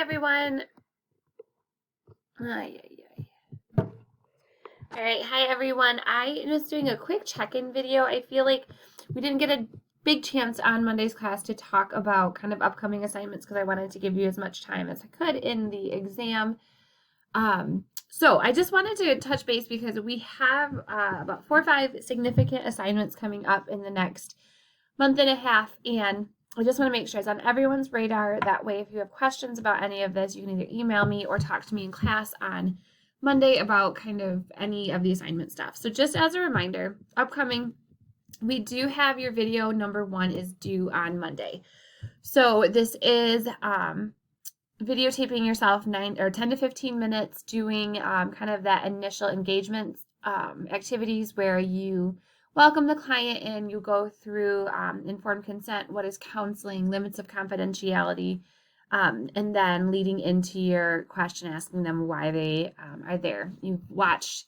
everyone. Ay, ay, ay. All right, hi everyone. I am just doing a quick check-in video. I feel like we didn't get a big chance on Monday's class to talk about kind of upcoming assignments because I wanted to give you as much time as I could in the exam. So I just wanted to touch base because we have about 4 or 5 significant assignments coming up in the next month and a half, and I just want to make sure it's on everyone's radar. That way, if you have questions about any of this, you can either email me or talk to me in class on Monday about kind of any of the assignment stuff. So just as a reminder, upcoming, we do have your video number 1 is due on Monday. So this is videotaping yourself 10 to 15 minutes doing kind of that initial engagement activities where you welcome the client and you go through informed consent, what is counseling, limits of confidentiality, and then leading into your question, asking them why they are there. You've watched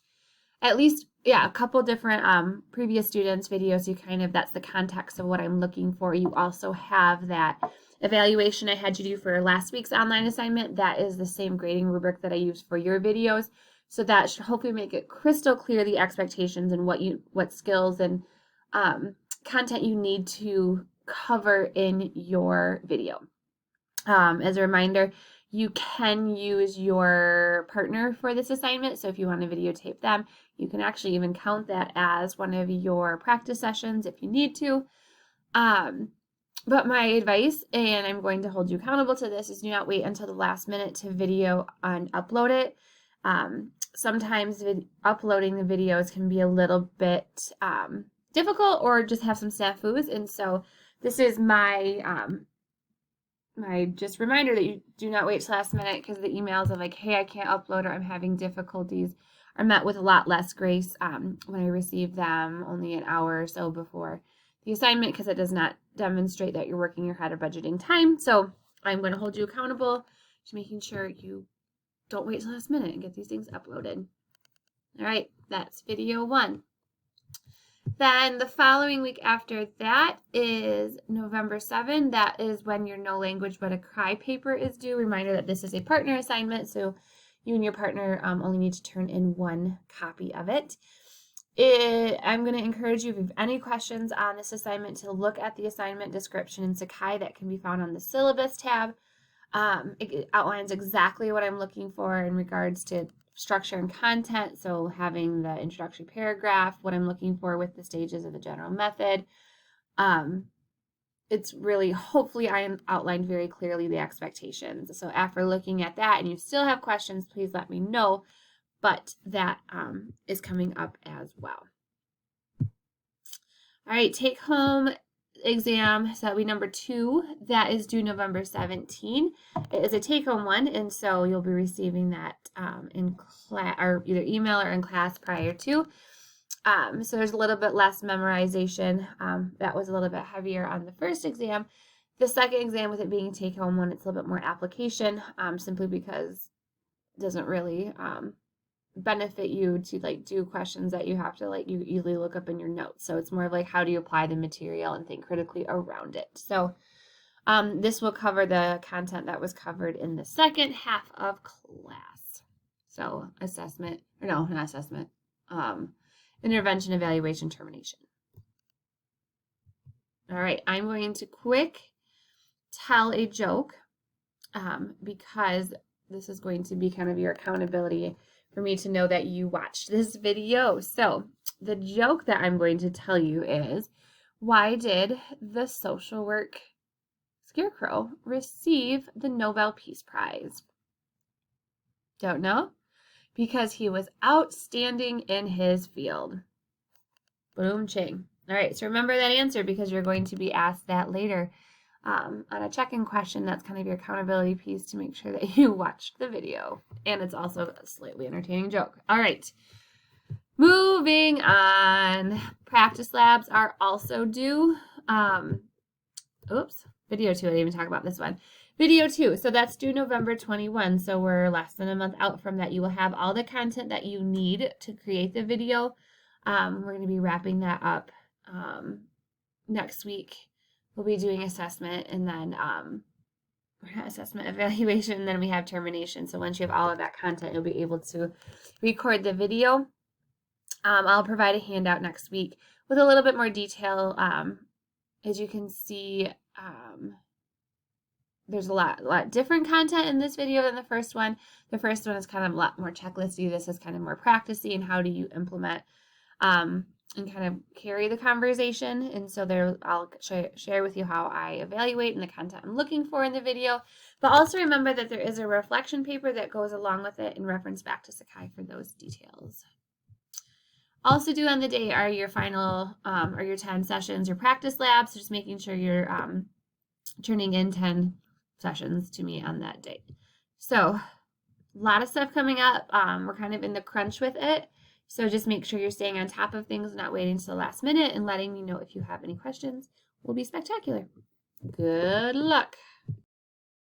at least, a couple different previous students' videos. You kind of, that's the context of what I'm looking for. You also have that evaluation I had you do for last week's online assignment. That is the same grading rubric that I used for your videos. So that should hopefully make it crystal clear the expectations and what skills and content you need to cover in your video. As a reminder, you can use your partner for this assignment. So if you want to videotape them, you can actually even count that as one of your practice sessions if you need to. But my advice, and I'm going to hold you accountable to this, is do not wait until the last minute to video and upload it. Sometimes uploading the videos can be a little bit difficult or just have some snafus. And so this is my my just reminder that you do not wait till last minute, because the emails of like, hey, I can't upload or I'm having difficulties are met with a lot less grace when I receive them only an hour or so before the assignment, because it does not demonstrate that you're working your head or budgeting time. So I'm going to hold you accountable to making sure you don't wait till last minute and get these things uploaded. All right, that's video 1. Then the following week after that is November 7. That is when your No Language But a Cry paper is due. Reminder that this is a partner assignment, so you and your partner only need to turn in 1 copy of it. I'm going to encourage you, if you have any questions on this assignment, to look at the assignment description in Sakai that can be found on the syllabus tab. It outlines exactly what I'm looking for in regards to structure and content. So having the introductory paragraph, what I'm looking for with the stages of the general method. It's really, hopefully I outlined very clearly the expectations. So after looking at that and you still have questions, please let me know. But that is coming up as well. All right, take home exam, so that will be number 2. That is due November 17. It is a take-home one, and so you'll be receiving that in class, or either email or in class prior to. So there's a little bit less memorization. That was a little bit heavier on the first exam. The second exam, with it being take-home one, it's a little bit more application, simply because it doesn't really benefit you to do questions that you have to you easily look up in your notes. So it's more of how do you apply the material and think critically around it. So this will cover the content that was covered in the second half of class. So assessment, or no, not assessment, intervention, evaluation, termination. All right, I'm going to quick tell a joke because this is going to be kind of your accountability for me to know that you watched this video. So the joke that I'm going to tell you is, why did the social work scarecrow receive the Nobel Peace Prize? Don't know? Because he was outstanding in his field. Boom, ching. All right, so remember that answer, because you're going to be asked that later on a check-in question. That's kind of your accountability piece to make sure that you watched the video. And it's also a slightly entertaining joke. All right, moving on. Practice labs are also due. Video 2, I didn't even talk about this one. Video 2, so that's due November 21, so we're less than a month out from that. You will have all the content that you need to create the video. We're going to be wrapping that up next week. We'll be doing assessment, and then assessment evaluation, and then we have termination. So once you have all of that content, you'll be able to record the video. I'll provide a handout next week with a little bit more detail. As you can see, there's a lot different content in this video than the first one. The first one is kind of a lot more checklisty. This is kind of more practicey and how do you implement and kind of carry the conversation. And so there I'll share with you how I evaluate and the content I'm looking for in the video. But also remember that there is a reflection paper that goes along with it and reference back to Sakai for those details. Also due on the day are your final or your 10 sessions, your practice labs. So just making sure you're turning in 10 sessions to me on that date. So a lot of stuff coming up. We're kind of in the crunch with it. So just make sure you're staying on top of things, not waiting till the last minute, and letting me know if you have any questions will be spectacular. Good luck.